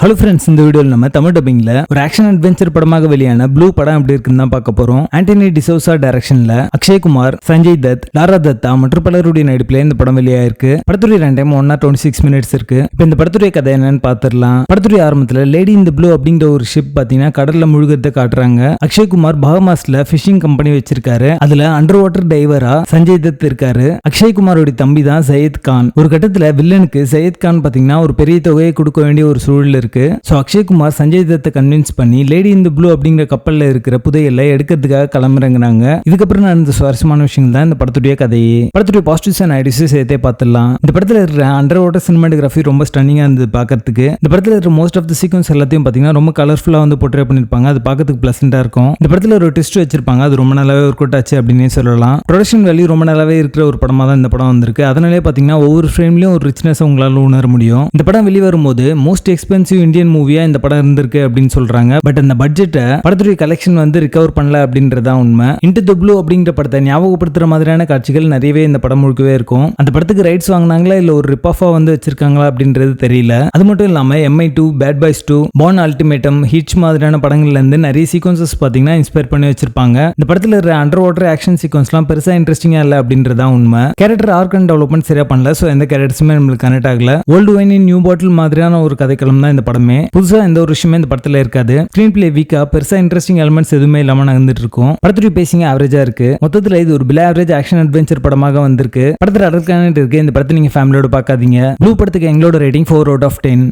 Hello friends, இந்த வீடியோவில் நம்ம தமிழ் டப்பிங்ல ஒரு ஆக்ஷன் அட்வென்ச்சர் படமாக வெளியான ப்ளூ படம் எப்படி இருக்குன்னு தான் பார்க்க போறோம். ஆண்டனி டிசோசா டைரக்ஷன்ல அக்ஷய்குமார், சஞ்சய் தத், லாரா தத்தா மற்றும் பலருடைய நடிப்புல இந்த படம் வெளியாயிருக்கு. படத்துடைய ரன் டைம் 126 மினிட்ஸ் இருக்கு. இப்போ இந்த படத்துடைய கதை என்னன்னு பார்த்துடலாம். படத்துடைய ஆரம்பத்துல லேடி இன் தி ப்ளூ அப்படிங்கிற ஒரு ஷிப் பாத்தீங்கன்னா கடல்ல முழுகிறத காட்டுறாங்க. அக்ஷய்குமார் பஹமாஸ்ல ஃபிஷிங் கம்பெனி வச்சிருக்காரு. அதுல அண்டர் வாட்டர் டைவரா சஞ்சய் தத் இருக்காரு. அக்ஷய்குமாரோட தம்பி தான் சையத் கான். ஒரு கட்டத்துல வில்லனுக்கு சையத் கான் பாத்தீங்கன்னா ஒரு பெரிய தொகையை கொடுக்க வேண்டிய ஒரு சூழல் இருக்கு. சோ அக்ஷய்குமார் சஞ்சய் தத்தை கன்வின்ஸ் பண்ணி லேடி இன் தி ப்ளூ அப்படிங்கிற கப்பல்ல இருக்கிற புதையலை எடுக்கிறதுக்காக கிளம்புறாங்க. இதுக்கப்புறம் நடந்த சுவாரஸ்யமான விஷயங்கள் தான் இந்த படத்துடைய கதையே. படத்துடைய பாசிட்டிவ்ஸ் அண்ட் நெகட்டிவ்ஸ் சேர்த்தே பார்த்துடலாம். இந்த படத்துல இருக்கிற அண்டர் வாட்டர் சினிமாட்டோகிராஃபி ரொம்ப ஸ்டன்னிங்கா இருந்தது பார்க்கிறதுக்கு. இந்த படத்துல இருக்கிற மோஸ்ட் ஆஃப் தி சீக்வன்ஸ் எல்லாத்தையும் பாத்தீங்கன்னா ரொம்ப கலர்ஃபுல்லா வந்து போர்ட்ரே பண்ணிருப்பாங்க. அது பார்க்கிறதுக்கு பிளசண்டா இருக்கும். இந்த படத்துல ஒரு ட்விஸ்ட் வச்சிருப்பாங்க. அது ரொம்ப நல்லாவே ஒர்க் அவுட் ஆச்சு அப்படின்னே சொல்லலாம். ப்ரொடக்ஷன் வேல்யூ ரொம்ப நல்லாவே இருக்கிற ஒரு படமா தான் இந்த படம் வந்திருக்கு. அதனாலே பாத்தீங்கன்னா ஒவ்வொரு ஃப்ரேம்லயும் ஒரு ரிச்னஸ் உங்களால உணர முடியும். இந்த படம் வெளியே வரும்போது மோஸ்ட் எக்ஸ்பென்சிவ் இந்தியன் மூவியா இந்த படம் இருந்திருக்கு அப்படின்னு சொல்றாங்க. பட் அந்த பட்ஜெட்டை படத்துடைய கலெக்ஷன் வந்து ரிகவர் பண்ணல அப்படின்றதா உண்மை. இன்டு தி ப்ளூ அப்படிங்கிற படத்தை ஞாபகப்படுத்துற மாதிரியான காட்சிகள் நிறையவே இந்த படம் முழுக்கவே இருக்கும். அந்த படத்துக்கு ரைட்ஸ் வாங்கினாங்களா இல்ல ஒரு ரிப் ஆஃபா வந்து வச்சிருக்காங்களா அப்படின்றது தெரியல. அது மட்டும் இல்லாம MI2, Bad Boys 2, Bourne Ultimatum, Hitch மாதிரியான படங்கள்ல இருந்து நிறைய சீக்வன்சஸ் பாத்தீங்கன்னா இன்ஸ்பயர் பண்ணி வச்சிருப்பாங்க. இந்த படத்துல இருக்கிற அண்டர் வாட்டர் ஆக்ஷன் சீக்வன்ஸ்லாம் பெருசா இன்ட்ரெஸ்டிங்கா இல்ல அப்படின்றதா உண்மை. கேரக்டர் ஆர்க் அண்ட் டெவலப்மெண்ட் சரியா பண்ணல. சோ எந்த கேரக்டர்ஸுமே நம்மளுக்கு கனெக்ட் ஆகல. Old wine in new bottle மாதிரியான ஒரு கதைக்களம் தான் இந்த படமே. புதுசா எந்த ஒரு விஷயமே இந்த படத்துல இருக்காது. ஸ்கிரீன் பிளே வீக்கா, பெருசா இன்ட்ரெஸ்டிங் எலிமெண்ட்ஸ் எதுவுமே இல்லாம நடந்துட்டு இருக்கும். படத்துடைய பேசிங் ஆவரேஜா இருக்கு. மொத்தத்துல இது ஒரு பிலோ ஆவரேஜ் ஆக்ஷன் அட்வென்ச்சர் படமாக வந்திருக்கு. படத்துல அடல் கனெக்ட் இருக்கு. இந்த படத்தை நீங்க ஃபேமிலியோட பார்க்காதீங்க. ப்ளூ படத்துக்கு எங்களோட ரேட்டிங் 4 out of 10.